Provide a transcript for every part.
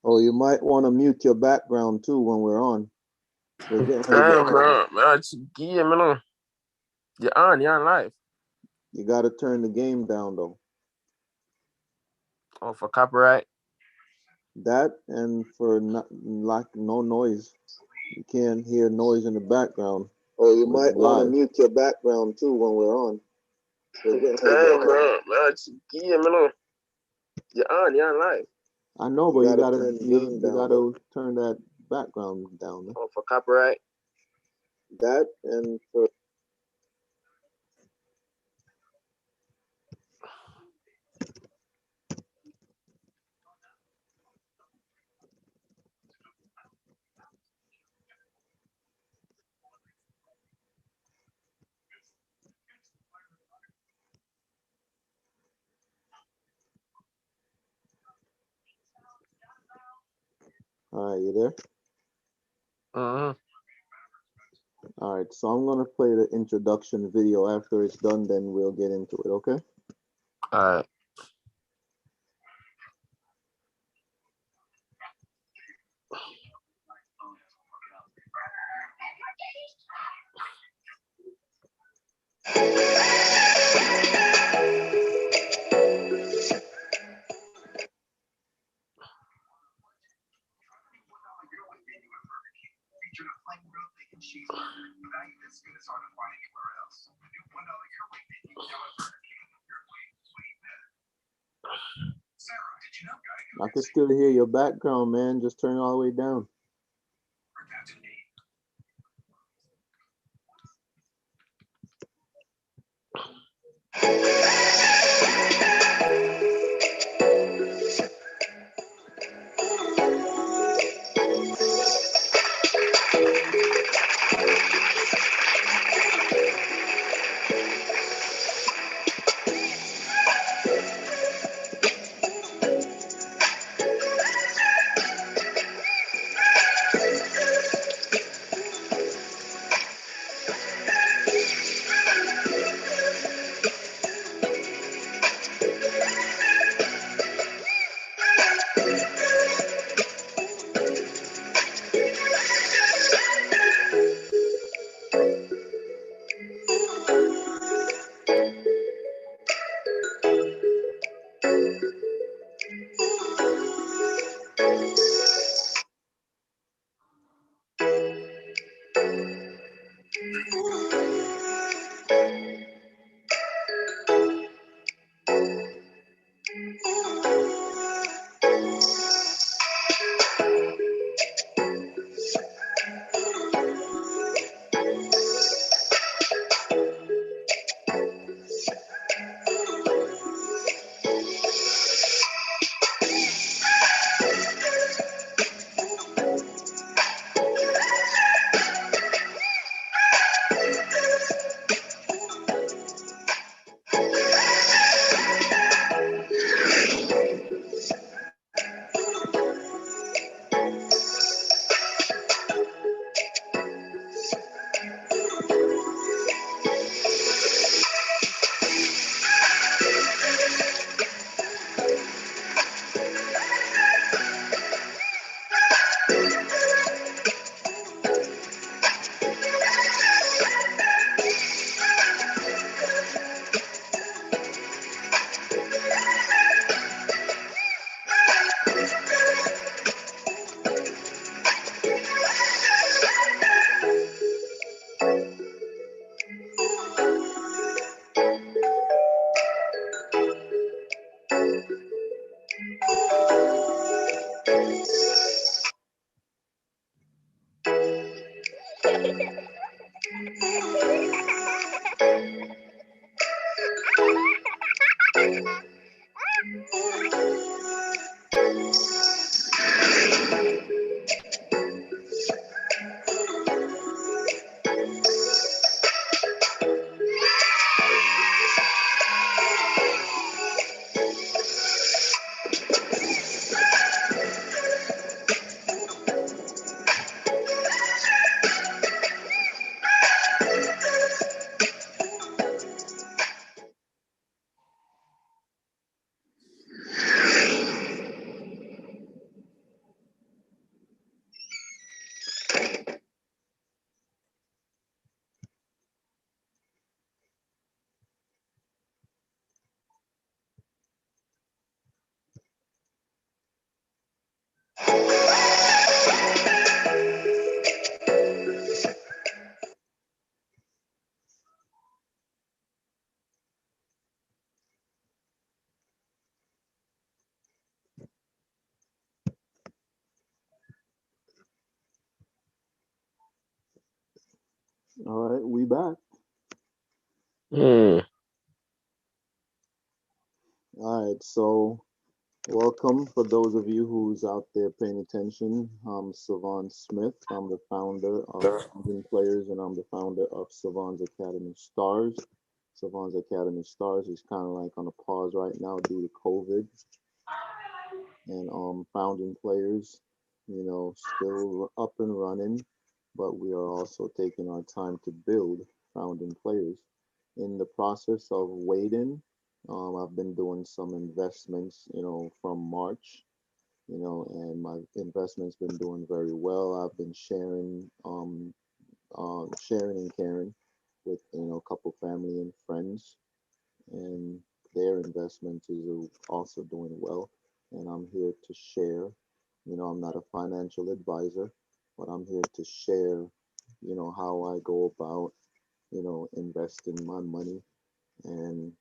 Oh, you might want to mute your background too when we're on. We're getting ready to Damn, bro. Man, yeah, man. You're on live. You got to turn the game down though. Oh, for copyright. That and for not like no noise. You can't hear noise in the background. Oh, you might want to mute your background too when we're on. Damn, bro. Man, yeah, man. You're on live. I know, but you gotta turn that background down. Oh, for copyright. That and for. All right, you there? All right, so I'm gonna play the introduction video. After it's done, then we'll get into it, okay? All right. I can still hear your background, man. Just turn it all the way down. All right, we back. Hmm. All right, so welcome for those of you who's out there paying attention. I'm Savon Smith. I'm the founder of Founding Players, and I'm the founder of Savon's Academy Stars. Savon's Academy Stars is kind of like on a pause right now due to COVID, and Founding Players, still up and running, but we are also taking our time to build Founding Players. In the process of waiting, I've been doing some investments, from March, and my investment's been doing very well. I've been sharing and caring with, a couple family and friends, and their investments is also doing well. And I'm here to share. I'm not a financial advisor, but I'm here to share, how I go about, investing my money. And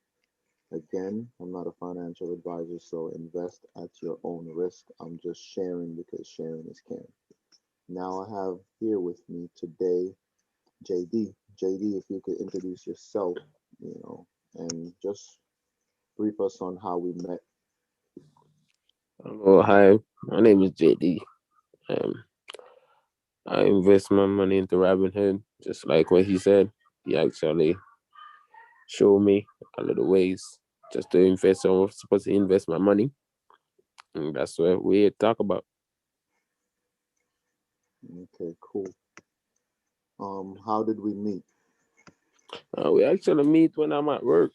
again, I'm not a financial advisor, so invest at your own risk. I'm just sharing because sharing is caring. Now I have here with me today JD. JD, if you could introduce yourself, and just brief us on how we met. Oh, hi. My name is JD. Um, I invest my money into Robinhood, just like what he said. He actually showed me a little ways just to invest. So I'm supposed to invest my money, and that's what we talk about. Okay, cool. How did we meet? We actually meet when I'm at work.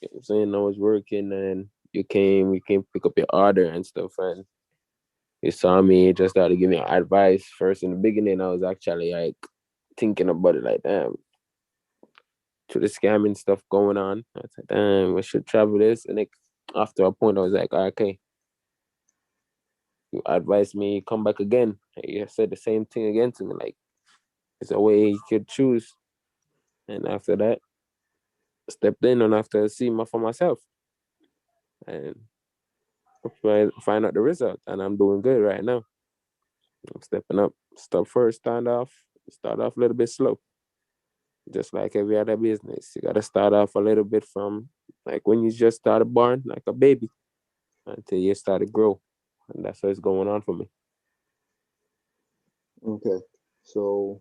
You know what I'm saying? I was working, and we came pick up your order and stuff, and you saw me, just started giving me advice. First, in the beginning, I was actually like thinking about it, like, damn, to the scamming stuff going on. I was like, damn, we should travel this. And then after a point, I was like, okay, you advised me come back again. You said the same thing again to me, like it's a way you could choose. And after that, stepped in and after see my for myself and find out the result. And I'm doing good right now. I'm stepping up. Start off a little bit slow. Just like every other business. You gotta start off a little bit from like when you just started born, like a baby, until you start to grow. And that's what's going on for me. Okay, so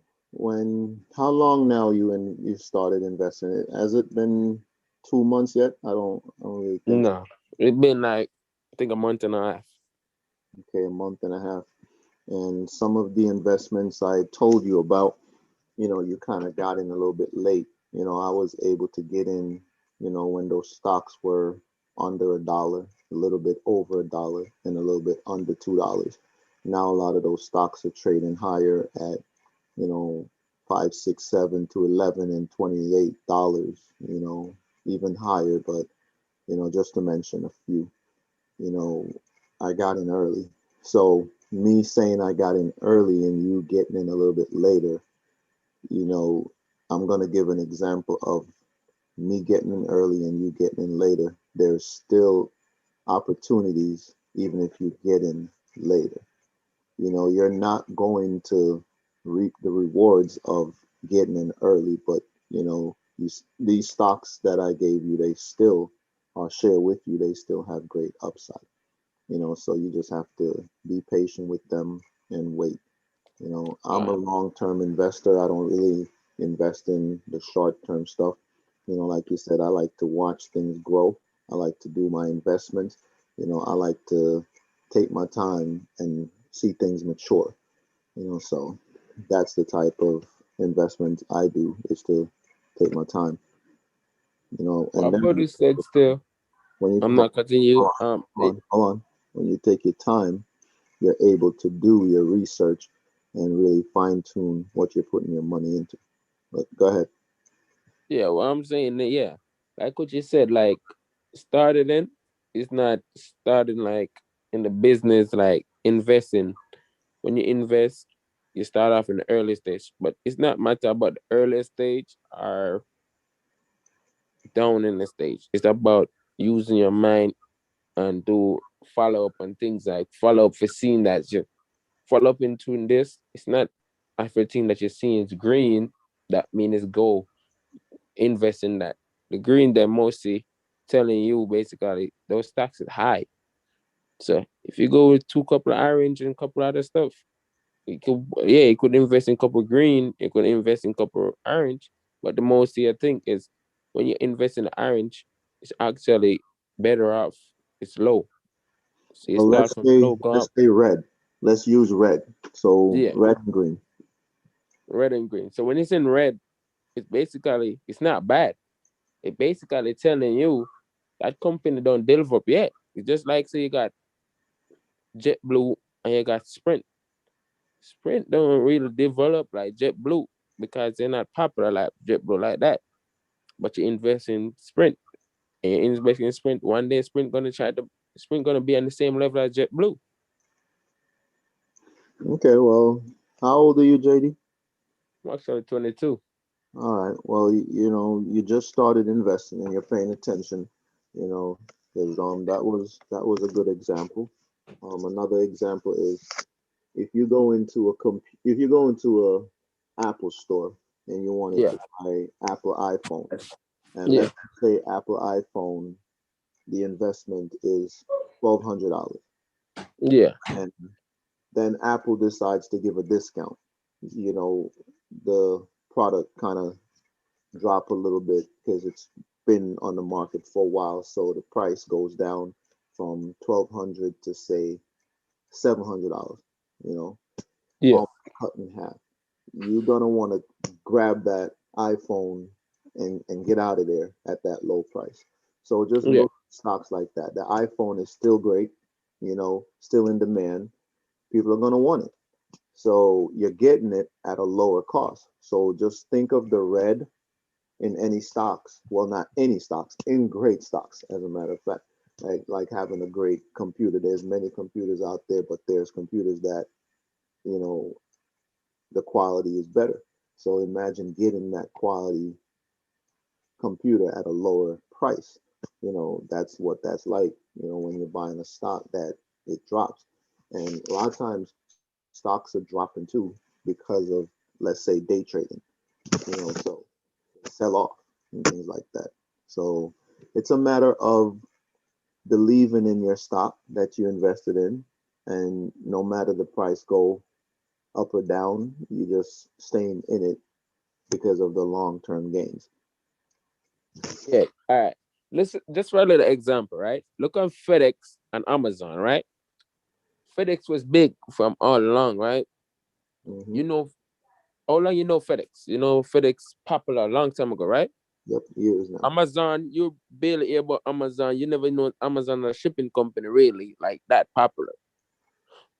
how long now you started investing? Has it been 2 months yet? I don't really think so. No. It's been like I think a month and a half. Okay, a month and a half. And some of the investments I told you about, you kind of got in a little bit late. I was able to get in, when those stocks were under $1, a little bit over $1, and a little bit under $2. Now a lot of those stocks are trading higher at, you know, five, six, seven to 11 and $28, even higher. But, just to mention a few, you know, I got in early. So me saying I got in early and you getting in a little bit later, you know, I'm going to give an example of me getting in early and you getting in later. There's still opportunities even if you get in later. You're not going to reap the rewards of getting in early, but these stocks that I gave you, they still I'll share with you, they still have great upside. So you just have to be patient with them and wait. I'm a Wow. long-term investor. I don't really invest in the short-term stuff. Like you said, I like to watch things grow. I like to do my investments. I like to take my time and see things mature. So that's the type of investment I do is to take my time. And What then buddy said still. when you I'm hold not cutting you. on, when you take your time, you're able to do your research and really fine tune what you're putting your money into. But go ahead. Yeah, what I'm saying that yeah. Like what you said, like started in, it's not starting like in the business like investing. When you invest, you start off in the early stage. But it's not matter about the early stage or down in the stage. It's about using your mind and do follow up on things like follow up for seeing that you follow up into this. It's not everything that you're seeing is green. that means go invest in that. The green, they're mostly telling you basically those stocks is high. So if you go with two couple of orange and couple other stuff, you could invest in couple green, you could invest in couple orange. But the most I think is when you invest in orange, it's actually better off. It's low. So you Well, start from low, go let's up. say red. Let's use red. So Yeah, red and green. red and green. So when it's in red, it's basically it's not bad. It basically telling you that company don't develop yet. It's just like say you got JetBlue and you got Sprint. Sprint don't really develop like JetBlue because they're not popular like JetBlue like that. But you invest in Sprint and you invest in Sprint. One day Sprint gonna be on the same level as JetBlue. Okay, well, how old are you, JD? I'm actually 22. All right. Well, you just started investing and you're paying attention, you know, because that was a good example. Another example is if you go into a Apple store and you wanted Yeah, to buy Apple iPhone, and yeah, let's say Apple iPhone, the investment is $1,200, yeah, and then Apple decides to give a discount. You know, the product kind of drop a little bit because it's been on the market for a while, so the price goes down from 1,200 to say $700. You know, yeah, almost cut in half. You're gonna want to grab that iPhone and get out of there at that low price. So just yeah, look at stocks like that. The iPhone is still great, still in demand. People are gonna want it. So you're getting it at a lower cost. So just think of the red in any stocks. Well, not any stocks, in great stocks, as a matter of fact. Like having a great computer. There's many computers out there, but there's computers that, you know, the quality is better. So imagine getting that quality computer at a lower price. That's what that's like, when you're buying a stock that it drops. And a lot of times stocks are dropping too because of, let's say, day trading, so they sell off and things like that. So it's a matter of believing in your stock that you invested in, and no matter the price go up or down, you just staying in it because of the long-term gains. yeah. All right. Listen, just for a little example, right? Look on FedEx and Amazon, right? FedEx was big from all along, right? Hmm. You know, how long you know FedEx? You know FedEx popular a long time ago, right? Yep, years now. Amazon, you barely hear about Amazon. You never know Amazon a shipping company really like that popular.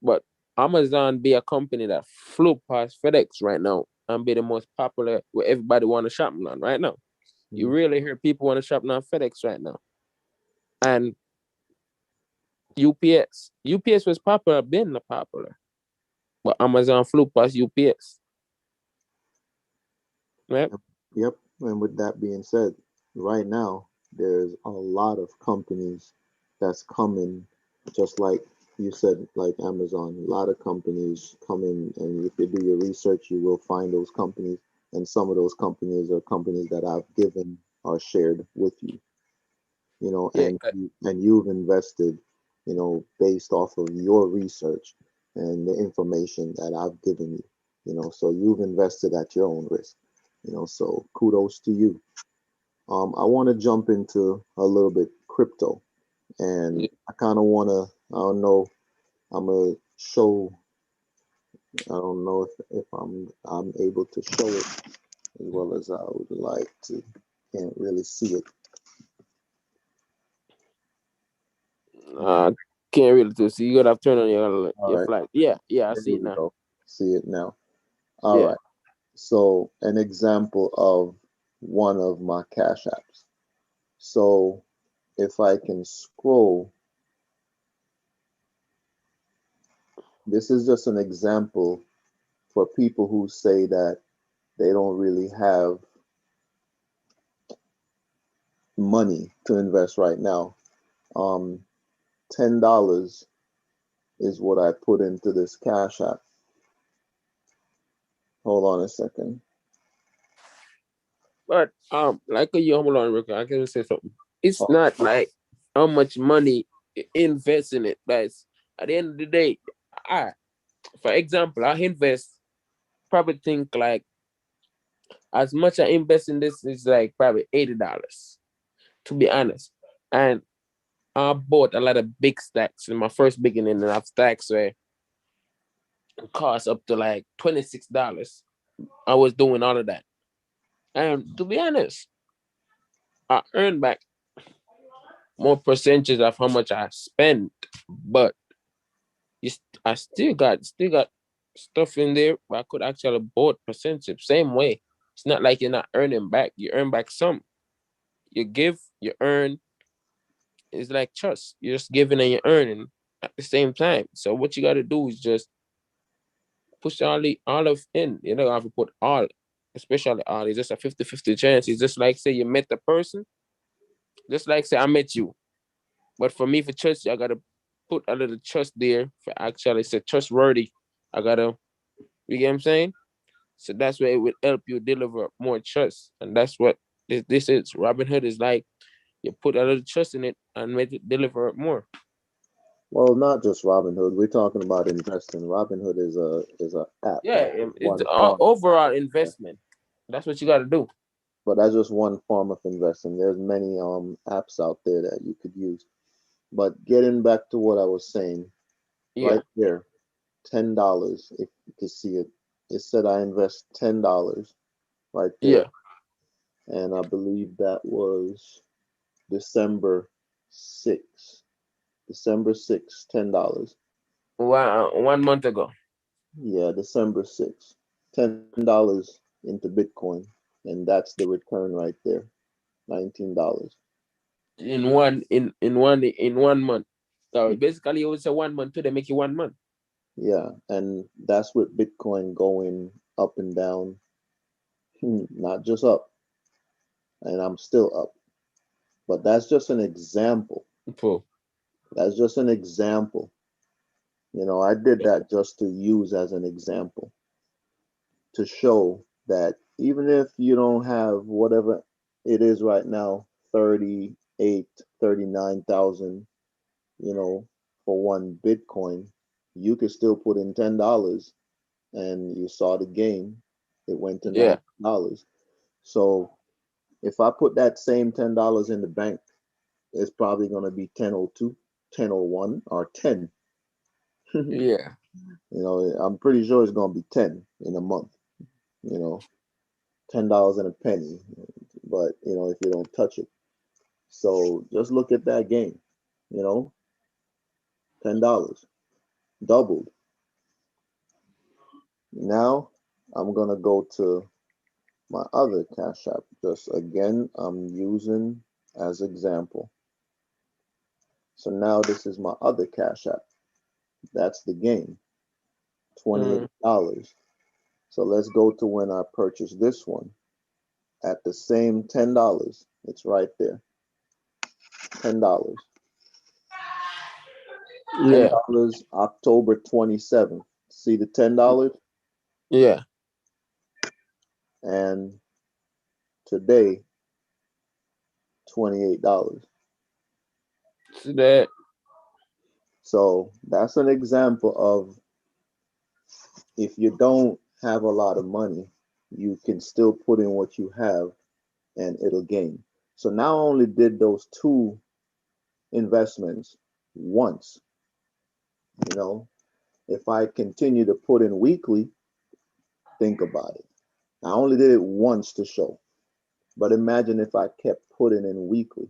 But Amazon be a company that flew past FedEx right now and be the most popular where everybody want to shop on right now. You Mm. really hear people want to shop on FedEx right now. And UPS. UPS was popular, been popular. But Amazon flew past UPS. Right? Yep, yep. And with that being said, right now there's a lot of companies that's coming, just like you said, like Amazon. A lot of companies coming, and if you do your research, you will find those companies. And some of those companies are companies that I've given or shared with you. Yeah. And you've invested, based off of your research and the information that I've given you. So you've invested at your own risk. So kudos to you. I want to jump into a little bit crypto, and Yeah. I kind of want to. I don't know. I'm gonna show. I don't know if I'm able to show it as well as I would like to. Can't really see it. Uh, can't really do. So you gotta have to turn on All your right, flight. Yeah, yeah, I there see it we now. go. See it now. All Yeah. right. So an example of one of my cash apps. So if I can scroll, this is just an example for people who say that they don't really have money to invest right now. Um, $10 is what I put into this cash app. Hold on a second. But like you hold on, real quick, I can say something. It's Oh, not like how much money invest in it, guys. At the end of the day, I, for example, I invest probably think like as much I invest in this is like probably $80, to be honest. And I bought a lot of big stacks in my first beginning, and I've stacks where it cost up to like $26. I was doing all of that. And to be honest, I earned back more percentage of how much I spent, but I still got stuff in there where I could actually bought percentage same way. It's not like you're not earning back. You earn back some. You give, you earn. It's like trust. You're just giving and you're earning at the same time. So what you got to do is just push all of in. You don't have to put all, especially all. It's just a 50-50 chance. It's just like say you met the person, just like say I met you. But for me, for trust, I gotta put a little trust there for actually say trustworthy. I gotta, you get what I'm saying? So that's where it will help you deliver more trust. And that's what this is. Robinhood is like you put a little trust in it and make it deliver more. well, not just Robinhood. We're talking about investing. Robinhood is a app. Yeah, That's just it's one form. overall investment. That's what you got to do. But that's just one form of investing. There's many apps out there that you could use. But getting back to what I was saying, Yeah, right there, $10. If you can see it, it said I invest $10 right there, yeah. and I believe that was December 6th. December 6th, $10. 1 month ago. Yeah, December 6th, $10 into Bitcoin, and that's the return right there, $19. In 1 month. So basically, it was a 1 month too. They make you 1 month. Yeah, and that's with Bitcoin going up and down, not just up, and I'm still up. But that's just an example. Cool. That's just an example. I did that just to use as an example to show that even if you don't have whatever it is right now, 38, 39,000, for one Bitcoin, you could still put in $10 and you saw the gain. It went to Yeah, $9. So if I put that same $10 in the bank, it's probably going to be 10.02, 10.01, or 10. yeah, I'm pretty sure it's going to be 10 in a month, you know, $10 and a penny. But, if you don't touch it. So just look at that game, you know, $10 doubled. Now I'm going to go to my other Cash App. Just again, I'm using as example. So now this is my other Cash App. That's the game, mm, $28. So let's go to when I purchased this one at the same $10. It's right there, $10. yeah, $10, October 27th. See the $10? yeah. And today, $28. So that, So that's an example of if you don't have a lot of money, you can still put in what you have and it'll gain. So now I only did those two investments once. You know, if I continue to put in weekly, think about it. I only did it once to show, but imagine if I kept putting in weekly.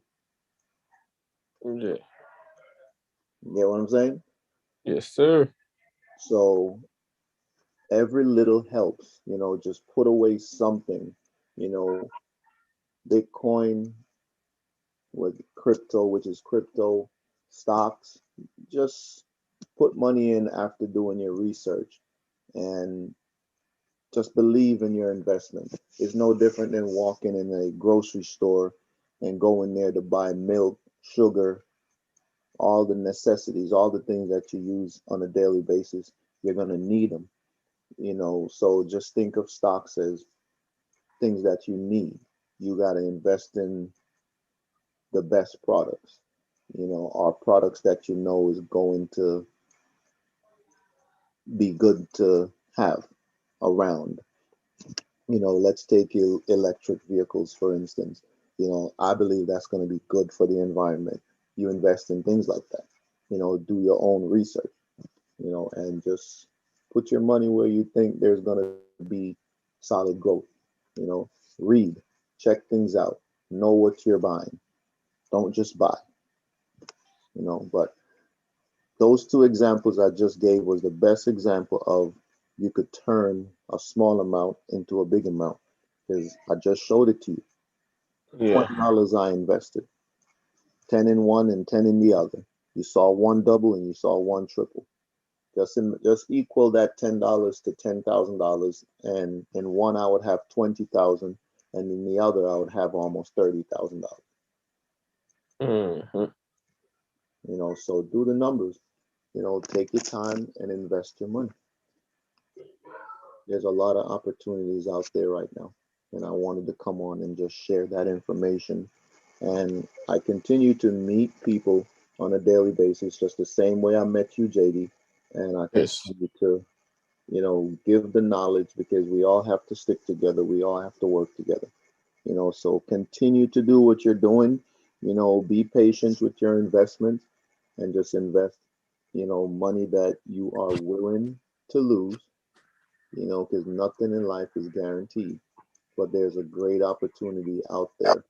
yeah. You get what I'm saying? Yes, sir. So every little helps. Just put away something. You know, Bitcoin with crypto, which is crypto stocks. Just put money in after doing your research and just believe in your investment. It's no different than walking in a grocery store and going there to buy milk, sugar, all the necessities, all the things that you use on a daily basis. You're going to need them. So just think of stocks as things that you need. you got to invest in the best products. Are products that you know is going to be good to have around. Let's take electric vehicles, for instance. I believe that's going to be good for the environment. You invest in things like that. Do your own research, and just put your money where you think there's going to be solid growth. You know, Read, check things out, know what you're buying. Don't just buy, but those two examples I just gave was the best example of you could turn a small amount into a big amount because I just showed it to you. Yeah. $20 I invested, 10 in one and 10 in the other. You saw one double and you saw one triple. Just equal that $10 to $10,000, and in one I would have 20,000, and in the other I would have almost $30,000. Hmm. So do the numbers. Take your time and invest your money. There's a lot of opportunities out there right now, and I wanted to come on and just share that information. And I continue to meet people on a daily basis, just the same way I met you, JD. And I Yes. continue to, give the knowledge because we all have to stick together. We all have to work together. So continue to do what you're doing. Be patient with your investments and just invest, money that you are willing to lose, because nothing in life is guaranteed. But there's a great opportunity out there,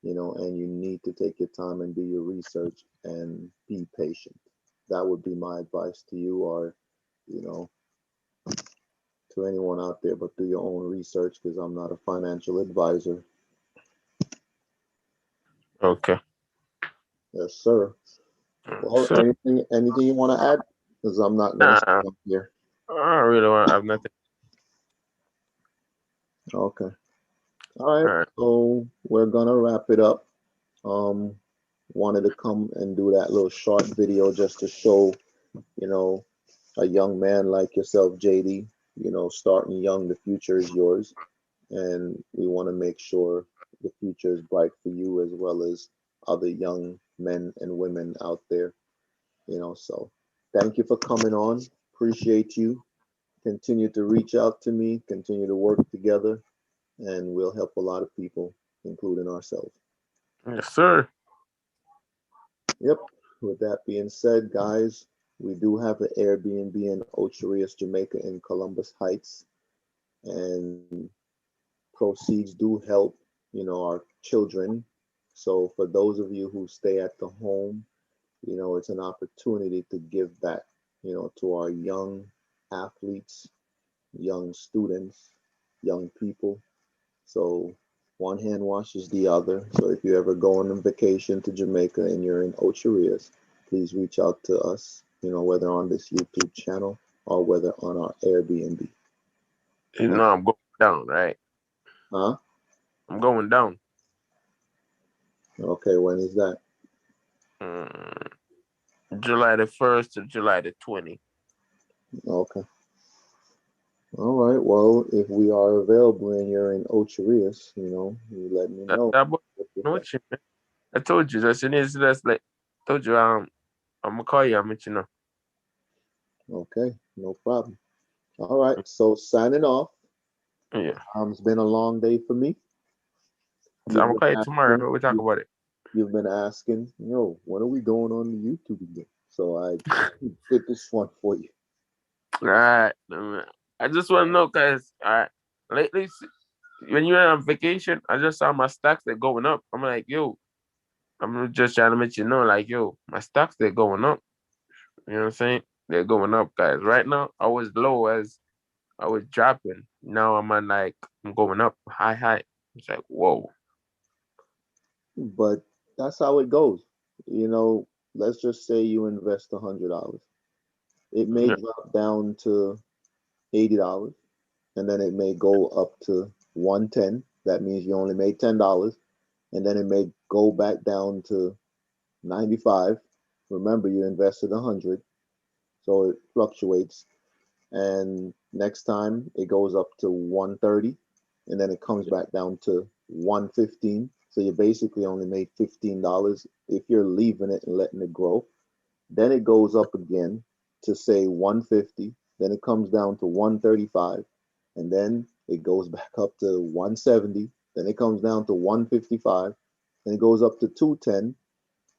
and you need to take your time and do your research and be patient. That would be my advice to you, or, you know, to anyone out there, but do your own research because I'm not a financial advisor. Okay. Yes, sir. Well, So, anything you want to add? Because I'm not gonna nah, stay up here. I don't really want to have nothing. Okay. All All right. right. So we're gonna wrap it up. Um, Wanted to come and do that little short video just to show, you know, a young man like yourself, JD, starting young, the future is yours. And we want to make sure the future is bright for you as well as other young men and women out there, So thank you for coming on. Appreciate you. Continue to reach out to me, continue to work together, and we'll help a lot of people, including ourselves. Yes, sir. Yep. With that being said, guys, we do have an Airbnb in Ocho Rios, Jamaica, in Columbus Heights, and proceeds do help, our children. So for those of you who stay at the home, it's an opportunity to give back, to our young athletes, young students, young people. So one hand washes the other. So if you ever go on a vacation to Jamaica and you're in Ocho Rios, please reach out to us, whether on this YouTube channel or whether on our Airbnb. You Thank know I'm going down, right? you. Huh? I'm going down. Okay, when is that? Mm, July the 1st to July the 20th. Okay. All right. Well, if we are available and you're in Ocho Rios, you let me That, know. that boy, know what you, man. I told you, that's that's like, told you, I'm gonna call you, I'm let you know. Okay, no problem. All right. So signing off. Yeah. It's been a long day for me. So I'm You've gonna been call you asking. tomorrow. We talk about it. You've been asking. When are we going on the YouTube again? So I did this one for you. All right. I just want to know, cause all right, lately when you're on vacation, I just saw my stocks they're going up. I'm like, yo, I'm just trying to let you know, like, yo, my stocks they're going up. You know what I'm saying? They're going up, guys. Right now, I was low as I was dropping. Now I'm on like I'm going up high, high. It's like whoa. But that's how it goes. Let's just say you invest $100. It may Yeah. drop down to $80, and then it may go up to 110. That means you only made $10, and then it may go back down to 95. Remember, you invested 100, so it fluctuates. And next time it goes up to 130, and then it comes back down to 115. So you basically only made $15 if you're leaving it and letting it grow. Then it goes up again to say 150. Then it comes down to 135. And then it goes back up to 170. Then it comes down to 155. Then it goes up to 210.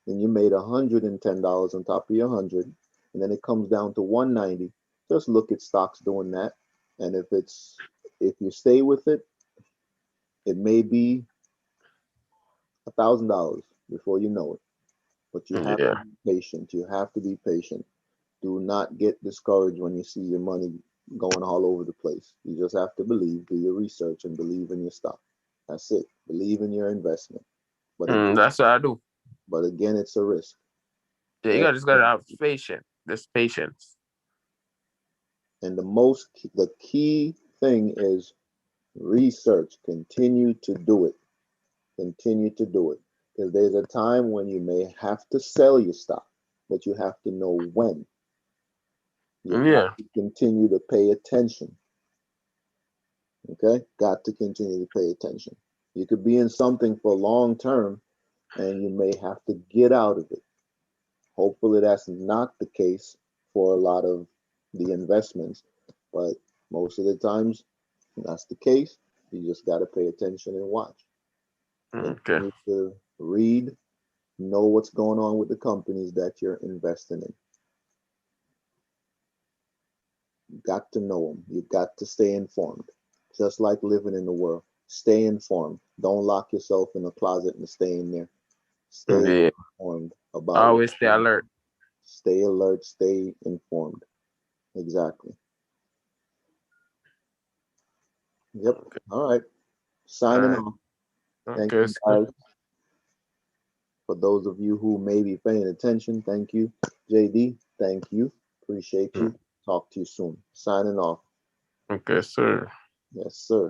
Then you made $110 on top of your 100. And then it comes down to 190. Just look at stocks doing that. And if you stay with it, it may be $1,000 before you know it. But you have to Yeah. be patient. You have to be patient. Do not get discouraged when you see your money going all over the place. You just have to believe, do your research, and believe in your stock. That's it. Believe in your investment. But again, That's what I do. it's a risk. Yeah, just gotta have patience. Just patience. And the key thing is research. Continue to do it. Continue to do it. Because there's a time when you may have to sell your stock, but you have to know when. You have Yeah. to continue to pay attention. Okay? Got to continue to pay attention. You could be in something for long term and you may have to get out of it. Hopefully, that's not the case for a lot of the investments, but most of the times that's the case. You just got to pay attention and watch. Okay. Continue to read, know what's going on with the companies that you're investing in. You got to know them. You got to stay informed. Just like living in the world. Stay informed. Don't lock yourself in a closet and stay in there. Stay Yeah. informed about what's Always stay going alert. on. Stay alert, stay informed. Exactly. Yep. Okay. All right. All Signing right. off. Thank Okay. you guys. For those of you who may be paying attention, thank you. JD, thank you. Appreciate you. Talk to you soon. Signing off. Okay, sir. Yes, sir.